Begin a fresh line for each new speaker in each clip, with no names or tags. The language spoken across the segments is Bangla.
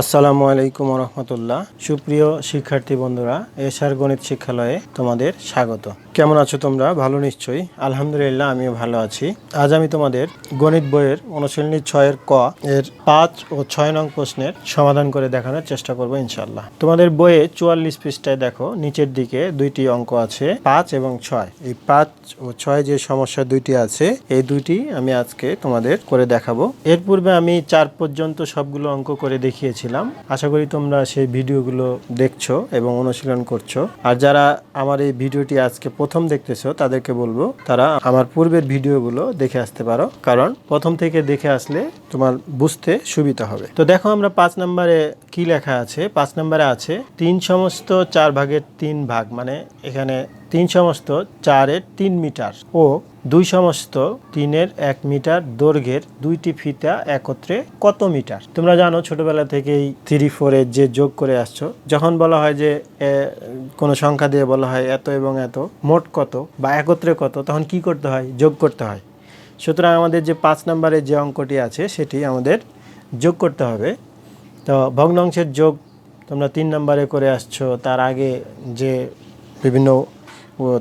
আসসালামু আলাইকুম রহমতুল্লাহ। সুপ্রিয় শিক্ষার্থী বন্ধুরা, এশার গণিত শিক্ষালয়ে তোমাদের স্বাগত। কেমন আছো তোমরা? ভালো নিশ্চয়ই। আলহামদুলিল্লাহ, আমিও ভালো আছি। আজ আমি তোমাদের গণিত বইয়ের অনুশীলনী 6-এর ক এর 5 ও 6 নং প্রশ্নের সমাধান করে দেখানোর চেষ্টা করব ইনশাআল্লাহ। তোমাদের বইয়ে 44 পৃষ্ঠায় দেখো, নিচের দিকে দুইটি অঙ্ক আছে, 5 এবং 6। এই 5 ও 6 যে সমস্যা দুইটি আছে, এই দুইটি আমি আজকে তোমাদের করে দেখাবো। এর পূর্বে আমি 4 পর্যন্ত সবগুলো অঙ্ক করে দেখিয়েছি। আশা করি তোমরা সেই ভিডিওগুলো দেখছো এবং অনুশীলন করছো। আর যারা আমার এই ভিডিওটি আজকে প্রথম দেখতেছো তাদেরকে বলবো তারা আমার পূর্বের ভিডিওগুলো দেখে আসতে পারো, কারণ প্রথম থেকে দেখে আসলে তোমার বুঝতে সুবিধা হবে। তো দেখো, আমরা 5 নম্বরে কি লেখা আছে। 5 নম্বরে আছে 3 সমস্ত 4 ভাগের 3 ভাগ, মানে এখানে 3 সমস্ত 4-এর 3 মিটার ও 2 সমস্ত 3-এর 1 মিটার দৈর্ঘ্যের দুইটি ফিতা একত্রে কত মিটার? তোমরা জানো ছোটবেলা থেকেই 3-4-এর যে যোগ করে আসছো, যখন বলা হয় যে কোনো সংখ্যা দিয়ে বলা হয় এত এবং এত মোট কত বা একত্রে কত, তখন কি করতে হয়? যোগ করতে হয়। সুতরাং আমাদের যে 5 নম্বরের যে অঙ্কটি আছে সেটি আমাদের যোগ করতে হবে। তো ভগ্নাংশের যোগ তোমরা 3 নম্বরে করে আসছো। তার আগে যে বিভিন্ন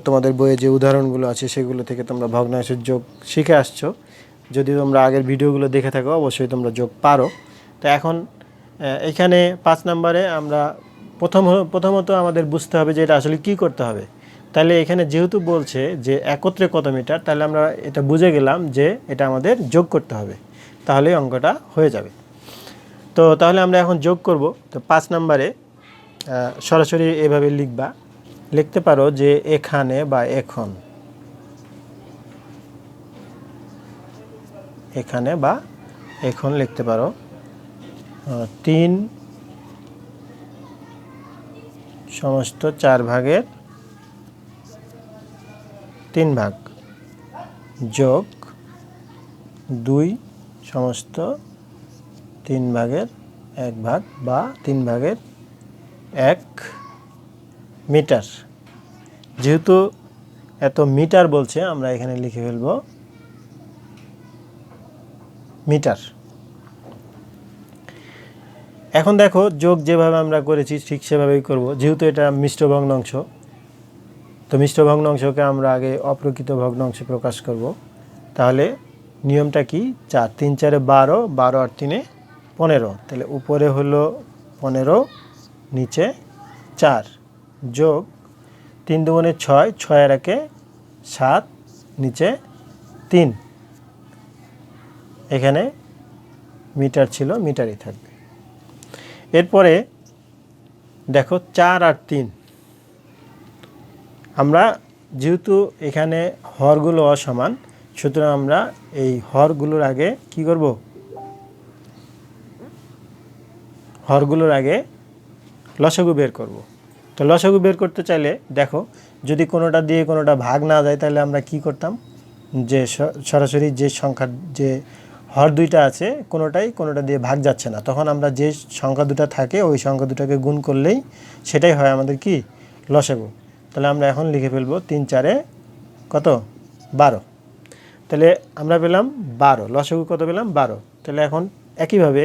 তোমাদের বইয়ে যে উদাহরণগুলো আছে সেগুলো থেকে তোমরা ভগ্নাংশের যোগ শিখে আসছো। যদি তোমরা আগের ভিডিওগুলো দেখে থাকো অবশ্যই তোমরা যোগ পারো। তো এখন এখানে 5 নম্বরে আমরা প্রথমত আমাদের বুঝতে হবে যে এটা আসলে কি করতে হবে। তাহলে এখানে যেহেতু বলছে যে একত্রে কত মিটার, তাহলে আমরা এটা বুঝে গেলাম যে এটা আমাদের যোগ করতে হবে, তাহলে অঙ্কটা হয়ে যাবে। তো তাহলে আমরা এখন যোগ করব। তো 5 নম্বরে সরাসরি এভাবে লিখতে পারো যে এখানে বা এখন, এখানে বা এখন লিখতে পারো 3 সমস্ত 4 ভাগের 3 ভাগ যোগ 2 সমস্ত 3 ভাগের 1 ভাগ বা 3 ভাগের 1 মিটার। যেহেতু এত মিটার বলছে, আমরা এখানে লিখে ফেলব মিটার। এখন দেখো, যোগ যেভাবে আমরা করেছি ঠিক সেভাবেই করব। যেহেতু এটা মিশ্র ভগ্নাংশ, তো মিশ্র ভগ্নাংশকে আমরা আগে অপ্রকৃত ভগ্নাংশে প্রকাশ করব। তাহলে নিয়মটা কি? 4 3 4 12, 12 আর 3 15। তাহলে উপরে হলো 15, নিচে 4, যোগ 3 দুগুণে 6, 6 আর 1 7, নিচে 3। এখানে মিটার ছিল, মিটারই থাকবে। এরপরে দেখো 4 আর 3, আমরা যেহেতু এখানে হরগুলো অসমান, সুতরাং আমরা এই হরগুলোর আগে কি করব? হরগুলোর আগে লসাগু বের করব। তো লসাগু বের করতে চাইলে দেখো, যদি কোনোটা দিয়ে কোনোটা ভাগ না যায়, তাহলে আমরা কি করতাম? যে সরাসরি যে সংখ্যার যে হর দুইটা আছে কোনোটা দিয়ে ভাগ যাচ্ছে না, তখন আমরা যে সংখ্যা দুটা থাকে ওই সংখ্যা দুটাকে গুণ করলেই সেটাই হয় আমাদের কি? লসাগু। তাহলে আমরা এখন লিখে ফেলবো 3 4 কত? 12। তাহলে আমরা পেলাম 12। লসাগু কত পেলাম? 12। তাহলে এখন একইভাবে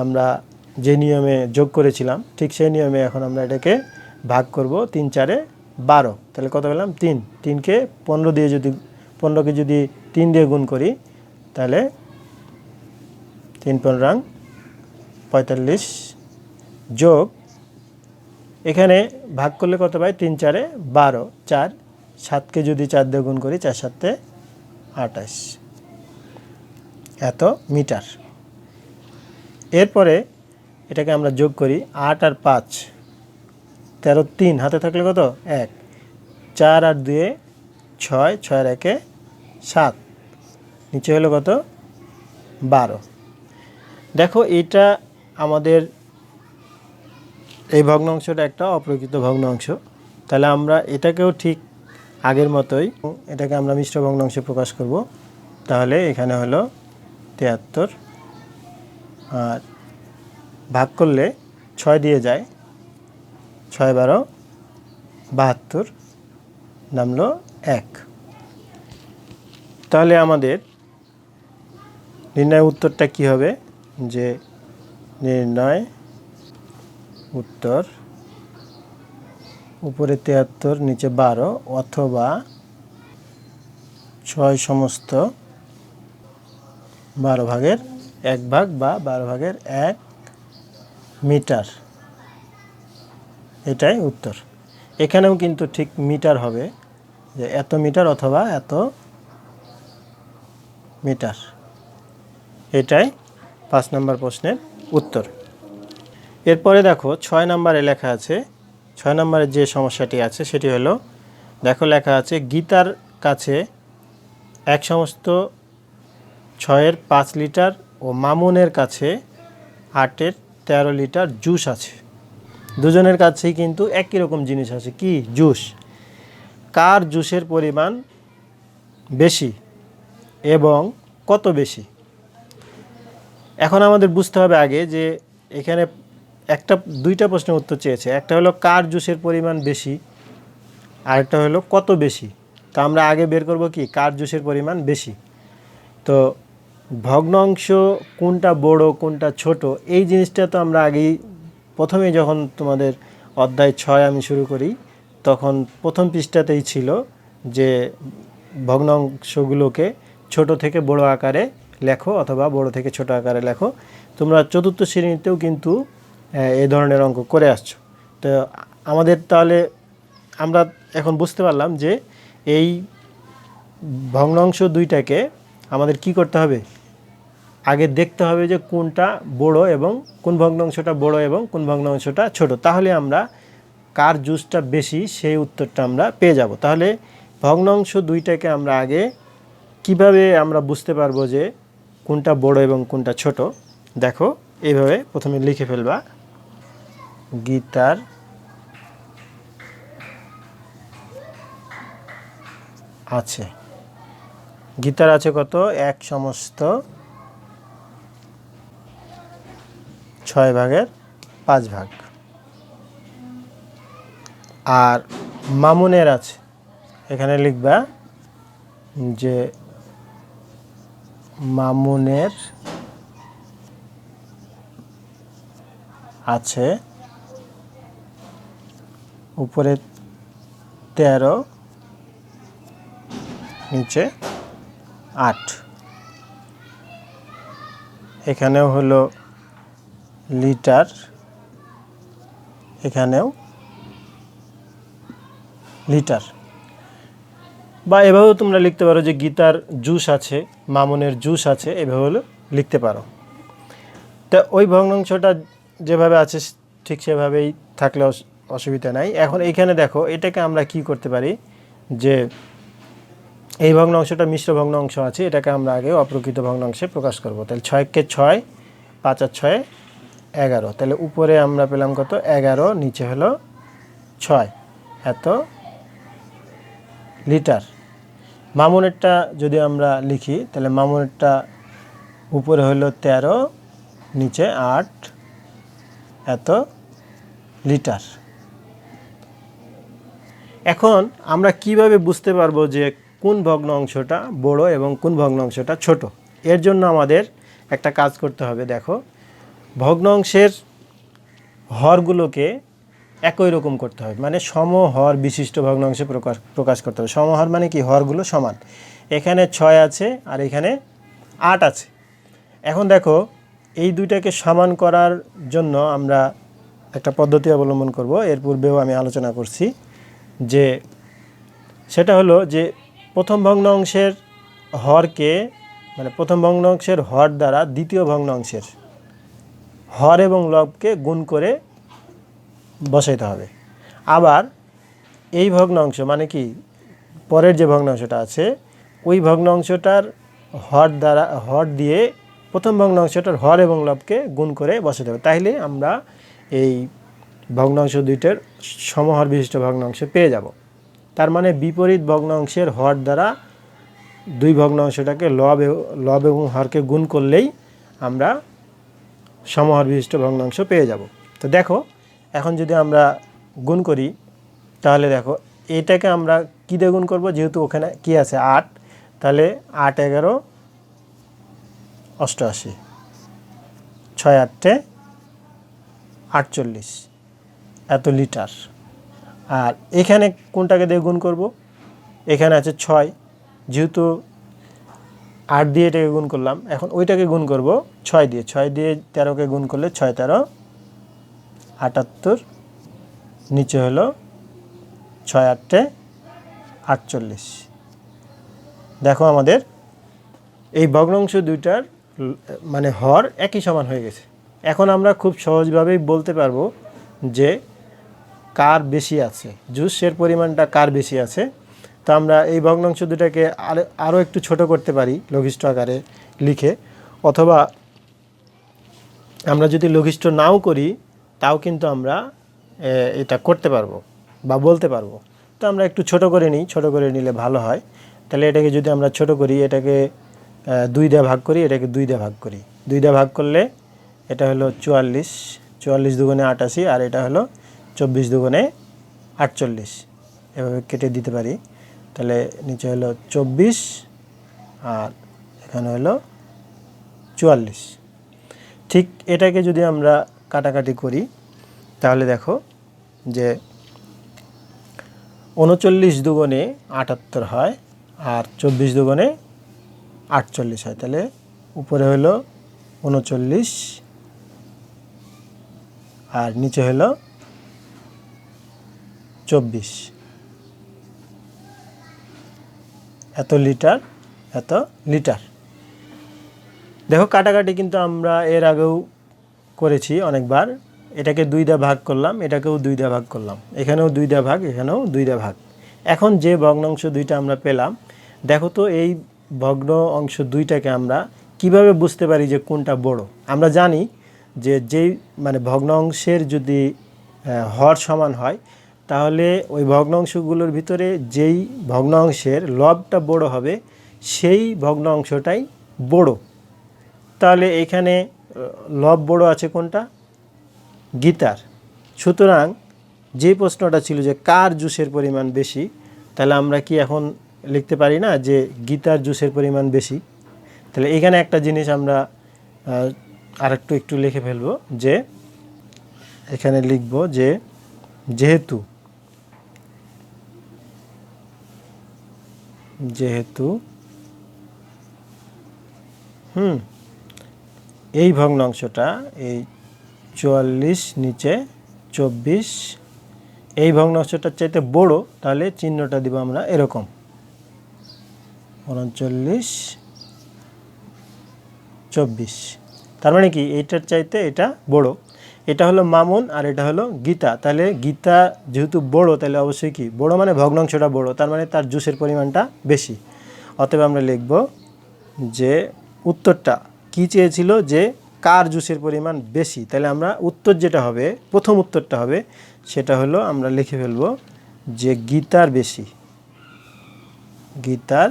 আমরা যে নিয়মে যোগ করেছিলাম ঠিক সেই নিয়মে এখন আমরা এটাকে ভাগ করব। 3 4 12। তাহলে কত পেলাম? 3। 3কে 15 দিয়ে যদি 15কে যদি 3 দিয়ে গুণ করি, তাহলে 3 15 45 যোগ এখানে ভাগ করলে কত পাই? 3 4 12, 4 7কে যদি 4 দিয়ে গুণ করি, 4 7 28, এত মিটার। এরপরে এটাকে আমরা যোগ করি। 8 আর 5 13, 3 হাতে থাকলে কত? 1, 4 আর 2 6, 6 আর 1 7, নিচে হলো কত? 12। দেখো, এটা আমাদের এই ভগ্নাংশটা একটা অপ্রকৃত ভগ্নাংশ। তাহলে আমরা এটাকেও ঠিক আগের মতোই এটাকে আমরা মিশ্র ভগ্নাংশে প্রকাশ করব। তাহলে এখানে হলো 73, আর ভাগ করলে 6 দিয়ে যায়, 6 12 72, নামলো 1। তাহলে আমাদের নির্ণয় উত্তরটা কি হবে? যে নির্ণয় উত্তর উপরে 73 নিচে 12 অথবা 6 সমস্ত 12 ভাগের 1 ভাগ বা 12 ভাগের 1 মিটার, এটাই উত্তর। এখানেও কিন্তু ঠিক মিটার হবে, যে এত মিটার অথবা এত মিটার, এটাই 5 নম্বর প্রশ্নের উত্তর। এরপরে দেখো 6 নম্বরে লেখা আছে, 6 নম্বরে যে সমস্যাটি আছে সেটি হলো, দেখো লেখা আছে গীতার কাছে 1 সমস্ত 6-এর 5 লিটার ও মামুনের কাছে 8-এর 13 লিটার জুস আছে। দুজনের কাছেই কিন্তু একই রকম জিনিস আছে, কি জুস। কার জুসের পরিমাণ বেশি এবং কত বেশি? এখন আমাদের বুঝতে হবে আগে যে এখানে দুইটা প্রশ্নের উত্তর চেয়েছে। একটা হলো কার জুসের পরিমাণ বেশি, আরেকটা হলো কত বেশি। তো আমরা আগে বের করব কি কার জুসের পরিমাণ বেশি। তো ভগ্নাংশ কোনটা বড় কোনটা ছোট, এই জিনিসটা তো আমরা আগেই প্রথমেই যখন তোমাদের অধ্যায় 6 আমি শুরু করি তখন প্রথম পৃষ্ঠাতেই ছিল যে ভগ্নাংশগুলোকে ছোট থেকে বড় আকারে লেখো অথবা বড় থেকে ছোট আকারে লেখো। তোমরা চতুর্থ শ্রেণীতেও কিন্তু এই ধরনের অঙ্ক করে আসছো। তো আমাদের তাহলে আমরা এখন বুঝতে পারলাম যে এই ভগ্নাংশ দুইটাকে আমাদের কি করতে হবে, আগে দেখতে হবে যে কোনটা বড় এবং কোন ভগ্নাংশটা বড় এবং কোন ভগ্নাংশটা ছোট। তাহলে আমরা কার জুসটা বেশি সেই উত্তরটা আমরা পেয়ে যাব। তাহলে ভগ্নাংশ দুইটাকে আমরা আগে কিভাবে আমরা বুঝতে পারবো যে কোনটা বড় এবং কোনটা ছোট, দেখো এইভাবে প্রথমে লিখে ফেলবা। গীতার আছে, গীতার আছে কত 1 সমস্ত 6 ভাগের 5 ভাগ। আর মামুনের আছে, এখানে লিখবা যে মামুনের আছে উপরে 13 নিচে 8। এখানেও হলো লিটার, এখানেও লিটার। বা এভাবেও তোমরা লিখতে পারো যে গীতার জুস আছে মামুনের জুস আছে, এভাবে হলো লিখতে পারো। তা ওই ভগ্নাংশটা যেভাবে আছে ঠিক সেভাবেই থাকলে অসুবিধা নাই। এখন এইখানে দেখো এটাকে আমরা কি করতে পারি, যে এই ভগ্নাংশটা মিশ্র ভগ্নাংশ আছে, এটাকে আমরা আগে অপ্রকৃত ভগ্নাংশে প্রকাশ করব। তাহলে 6-কে 6, 5 আর 6 11। তাহলে উপরে আমরা পেলাম কত 11, নিচে হলো 6, এত লিটার। মামুনেরটা যদি আমরা লিখি তাহলে মামুনেরটা উপরে হলো 13, নিচে 8, এত লিটার। এখন আমরা কিভাবে বুঝতে পারবো যে কোন ভগ্নাংশটা বড় এবং কোন ভগ্নাংশটা ছোট? এর জন্য আমাদের একটা কাজ করতে হবে। দেখো ভগ্নাংশের হরগুলোকে একই রকম করতে হবে, মানে সমহর বিশিষ্ট ভগ্নাংশে প্রকাশ করতে হবে। সমহর মানে কি, হরগুলো সমান। এখানে 6 আছে আর এখানে 8 আছে। এখন দেখো এই দুইটাকে সমান করার জন্য আমরা একটা পদ্ধতি অবলম্বন করব, এর পূর্বেও আমি আলোচনা করছি, যে সেটা হলো যে প্রথম ভগ্নাংশের হরকে, মানে প্রথম ভগ্নাংশের হর দ্বারা দ্বিতীয় ভগ্নাংশের হর এবং লবকে গুণ করে বসাইতে হবে। আবার এই ভগ্নাংশ মানে কি, পরের যে ভগ্নাংশটা আছে ওই ভগ্নাংশটার হর দিয়ে প্রথম ভগ্নাংশটার হর এবং লবকে গুণ করে বসাতে হবে। তাইলে আমরা এই ভগ্নাংশ দুইটার সমহর বিশিষ্ট ভগ্নাংশ পেয়ে যাব। তার মানে বিপরীত ভগ্নাংশের হর দ্বারা দুই ভগ্নাংশটাকে লব এবং হরকে গুণ করলেই আমরা সমহর বিশিষ্ট ভগ্নাংশ পেয়ে যাব। তো দেখো এখন যদি আমরা গুণ করি তাহলে দেখো এটাকে আমরা কী দিয়ে গুণ করবো, যেহেতু ওখানে কি আছে 8, তাহলে 8 11 88, 6 8 48। এত লিটার। আর এখানে কোনটাকে দিয়ে গুণ করব? এখানে আছে 6, যেহেতু 8 দিয়ে এটাকে গুণ করলাম, এখন ওইটাকে গুণ করব 6 দিয়ে। 6 দিয়ে 13কে গুণ করলে 6 13 78, নিচে হলো 6 8 48। দেখো আমাদের এই ভগ্নাংশ দুইটার মানে হর একই সমান হয়ে গেছে। এখন আমরা খুব সহজভাবেই বলতে পারবো যে কার বেশি আছে, জুসের পরিমাণটা কার বেশি আছে। তো আমরা এই ভগ্নাংশ দুটাকে আরও একটু ছোট করতে পারি লঘিষ্ঠ আকারে লিখে, অথবা আমরা যদি লঘিষ্ঠ নাও করি তাও কিন্তু আমরা এটা করতে পারবো বা বলতে পারবো। তো আমরা একটু ছোট করে নিই, ছোট করে নিলে ভালো হয়। তাহলে এটাকে যদি আমরা ছোট করি, এটাকে 2 দিয়ে ভাগ করি, এটাকে 2 দিয়ে ভাগ করি। 2 দিয়ে ভাগ করলে এটা হলো 44, 44 দুগুণে 88, আর এটা হলো 24 দুগুণে 48, এভাবে কেটে দিতে পারি। তাহলে নিচে হলো 24 আর এখানে হলো 44। ঠিক এটাকে যদি আমরা কাটাকাটি করি তাহলে দেখো যে 39 দুগুণে 78 হয় আর 24 দুগুণে 48 হয়। তাহলে উপরে হলো 39 আর নিচে হলো 24। এত লিটার, এত লিটার। দেখো কাটাকাটি কিন্তু আমরা এর আগেও করেছি অনেকবার। এটাকে 2 দিয়ে ভাগ করলাম, এটাকেও 2 দিয়ে ভাগ করলাম, এখানেও 2 দিয়ে ভাগ, এখানেও 2 দিয়ে ভাগ। এখন যে ভগ্নাংশ দুইটা আমরা পেলাম, দেখো তো এই ভগ্ন অংশ দুইটাকে আমরা কিভাবে বুঝতে পারি যে কোনটা বড়? আমরা জানি যে যেই মানে ভগ্নাংশের যদি হর সমান হয় তাহলে ওই ভগ্নাংশগুলোর ভিতরে যেই ভগ্নাংশের লবটা বড় হবে সেই ভগ্নাংশটাই বড়। তাহলে এখানে লব বড় আছে কোনটা? গীতার। সুতরাং যে প্রশ্নটা ছিল যে কার জুসের পরিমাণ বেশি, তাহলে আমরা কি এখন লিখতে পারি না যে গীতার জুসের পরিমাণ বেশি? তাহলে এখানে একটা জিনিস আমরা একটু লিখে ফেলবো, যে এখানে লিখব যে যেহেতু এই ভগ্নাংশটা এই 44 নিচে 24 এই ভগ্নাংশটার চাইতে বড়, তাহলে চিহ্নটা দিব আমরা এরকম 39 24। তার মানে কি এইটার চাইতে এটা বড়। এটা হলো মামুন আর এটা হলো গীতা। তাহলে গীতা যেহেতু বড়, তাহলে অবশ্যই কি বড় মানে ভগ্নাংশটা বড়, তার মানে তার জুসের পরিমাণটা বেশি। অতএব আমরা লিখব যে উত্তরটা কি চেয়েছিল, যে কার জুসের পরিমাণ বেশি। তাহলে আমরা উত্তর যেটা হবে, প্রথম উত্তরটা হবে, সেটা হলো আমরা লিখে ফেলব যে গীতার বেশি, গীতার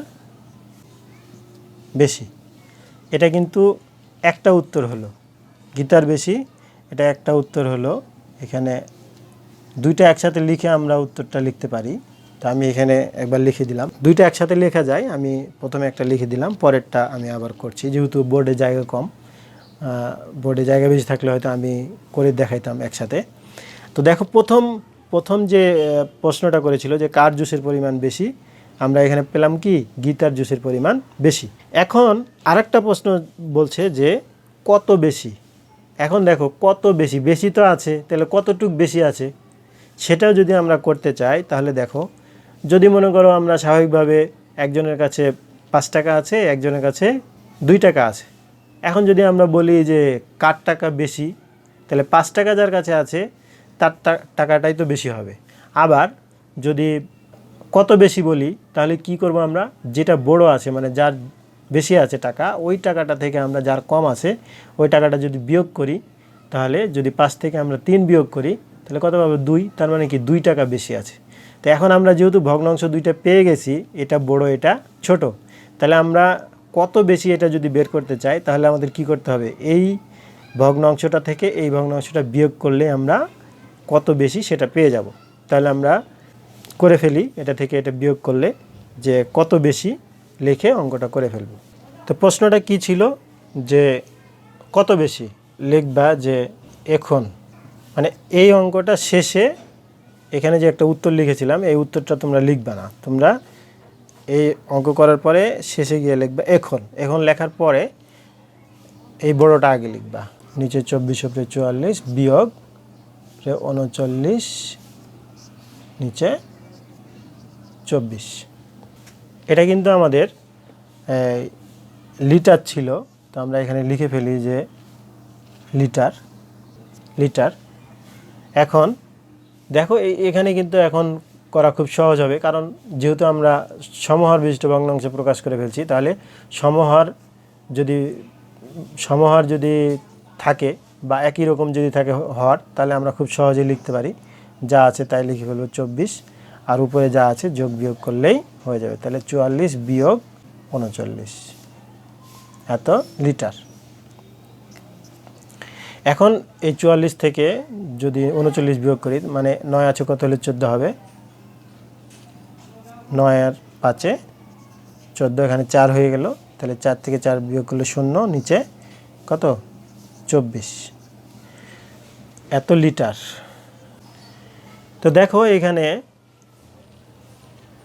বেশি। এটা কিন্তু একটা উত্তর হলো, গীতার বেশি, এটা একটা উত্তর হলো। এখানে দুইটা একসাথে লিখে আমরা উত্তরটা লিখতে পারি। তো আমি এখানে একবার লিখে দিলাম, দুইটা একসাথে লেখা যায়। আমি প্রথমে একটা লিখে দিলাম, পরেরটা আমি আবার করছি, যেহেতু বোর্ডে জায়গা কম। বোর্ডে জায়গা বেশি থাকলে হয়তো আমি করে দেখাইতাম একসাথে। তো দেখো প্রথম যে প্রশ্নটা করেছিল যে কার জুসের পরিমাণ বেশি, আমরা এখানে পেলাম কি গীতার জুসের পরিমাণ বেশি। এখন আরেকটা প্রশ্ন বলছে যে কত বেশি। এখন দেখো কত বেশি, বেশি তো আছে, তাহলে কতটুক বেশি আছে সেটাও যদি আমরা করতে চাই, তাহলে দেখো যদি মনে করো আমরা স্বাভাবিকভাবে একজনের কাছে 5 টাকা আছে, একজনের কাছে 2 টাকা আছে। এখন যদি আমরা বলি যে কার টাকা বেশি, তাহলে 5 টাকা যার কাছে আছে তার টাকাটাই তো বেশি হবে। আবার যদি কত বেশি বলি, তাহলে কি করব আমরা, যেটা বড় আছে মানে যার বেশি আছে টাকা, ওই টাকাটা থেকে আমরা যার কম আছে ওই টাকাটা যদি বিয়োগ করি, তাহলে যদি 5 থেকে আমরা 3 বিয়োগ করি তাহলে কত পাবো 2, তার মানে কি 2 টাকা বেশি আছে। তো এখন আমরা যেহেতু ভগ্নাংশ দুইটা পেয়ে গেছি, এটা বড় এটা ছোট, তাহলে আমরা কত বেশি এটা যদি বের করতে চাই তাহলে আমাদের কি করতে হবে, এই ভগ্নাংশটা থেকে এই ভগ্নাংশটা বিয়োগ করলে আমরা কত বেশি সেটা পেয়ে যাব। তাহলে আমরা করে ফেলি, এটা থেকে এটা বিয়োগ করলে যে কত বেশি লিখে অঙ্কটা করে ফেলব। তো প্রশ্নটা কি ছিল, যে কত বেশি লিখবা, যে এখন মানে এই অঙ্কটা শেষে এখানে যে একটা উত্তর লিখেছিলাম এই উত্তরটা তোমরা লিখবা না, তোমরা এই অঙ্ক করার পরে শেষে গিয়ে লিখবা এখন লেখার পরে এই বড়টা আগে লিখবা, নিচে 24 উপরে 44 বিয়োগ 39 নিচে 24। এটা কিন্তু আমাদের লিটার ছিল, তো আমরা এখানে লিখে ফেলি যে লিটার। এখন দেখো এখানে কিন্তু এখন করা খুব সহজ হবে, কারণ যেহেতু আমরা সমহার বিশিষ্ট ভগ্নাংশে প্রকাশ করে ফেলছি, তাহলে সমহার যদি থাকে বা একই রকম যদি থাকে হর, তাহলে আমরা খুব সহজেই লিখতে পারি। যা আছে তাই লিখে ফেলবো 24, আর উপরে যা আছে যোগ বিয়োগ করলেই হয়ে যাবে। তাহলে 44 বিয়োগ 39 এত লিটার। এখন এই 44 থেকে যদি 39 বিয়োগ করি, মানে 9 আছে কত হলে 14 হবে, 9 আর 5 14, এখানে 4 হয়ে গেল। তাহলে 4 থেকে 4 বিয়োগ করলে 0, নিচে কত 24 এত লিটার। তো দেখো এখানে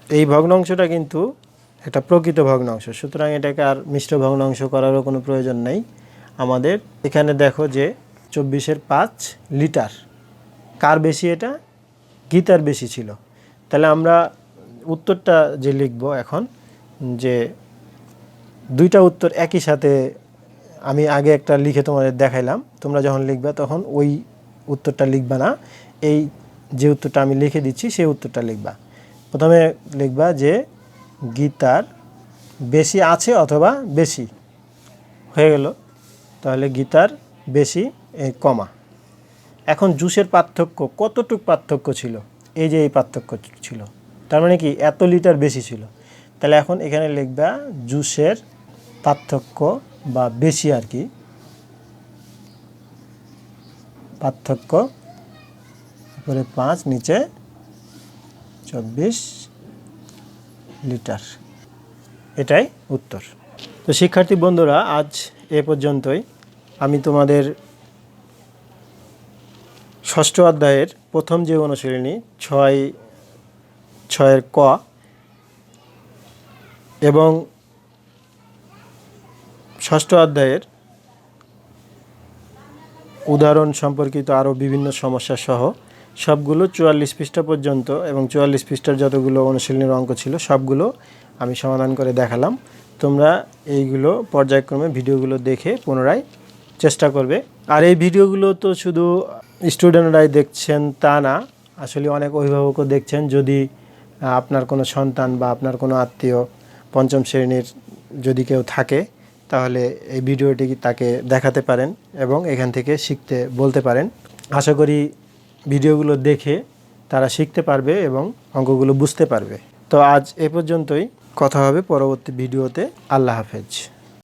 এই ভগ্নাংশটা কিন্তু একটা প্রকৃত ভগ্নাংশ, সুতরাং এটাকে আর মিশ্র ভগ্নাংশ করারও কোনো প্রয়োজন নেই আমাদের। এখানে দেখো যে 24-এর 5 লিটার, কার বেশি? এটা গীতার বেশি ছিল। তাহলে আমরা উত্তরটা যে লিখব এখন, যে দুইটা উত্তর একই সাথে আমি আগে একটা লিখে তোমাদের দেখাইলাম, তোমরা যখন লিখবা তখন ওই উত্তরটা লিখবা না, এই যে উত্তরটা আমি লিখে দিচ্ছি সেই উত্তরটা লিখবা। প্রথমে লিখবা যে গীতার বেশি আছে অথবা বেশি হয়ে গেল, তাহলে গীতার বেশি কমা। এখন জুসের পার্থক্য কতটুক পার্থক্য ছিল? এই যে এই পার্থক্য ছিল, তার মানে কি এত লিটার বেশি ছিল। তাহলে এখন এখানে লিখবা জুসের পার্থক্য বা বেশি আর কি, পার্থক্য উপরে 5 নিচে 24 লিটার, এটাই উত্তর। তো শিক্ষার্থী বন্ধুরা, আজ এ পর্যন্তই। আমি তোমাদের ষষ্ঠ অধ্যায়ের প্রথম যে অনুশীলনী 6-এর ক এবং ষষ্ঠ অধ্যায়ের উদাহরণ সম্পর্কিত আরও বিভিন্ন সমস্যা সহ সবগুলো 44 পৃষ্ঠা পর্যন্ত এবং 44 পৃষ্ঠার যতগুলো অনুশীলনীর অঙ্ক ছিল সবগুলো আমি সমাধান করে দেখালাম। তোমরা এইগুলো পর্যায়ক্রমে ভিডিওগুলো দেখে পুনরায় চেষ্টা করবে। আর এই ভিডিওগুলো তো শুধু স্টুডেন্টরাই দেখছেন তা না, আসলে অনেক অভিভাবকও দেখছেন। যদি আপনার কোনো সন্তান বা আপনার কোনো আত্মীয় পঞ্চম শ্রেণীর যদি কেউ থাকে, তাহলে এই ভিডিওটি তাকে দেখাতে পারেন এবং এখান থেকে শিখতে বলতে পারেন। আশা করি ভিডিওগুলো দেখে তারা শিখতে পারবে এবং অঙ্কগুলো বুঝতে পারবে। তো আজ এ পর্যন্তই, কথা হবে পরবর্তী ভিডিওতে। আল্লাহ হাফেজ।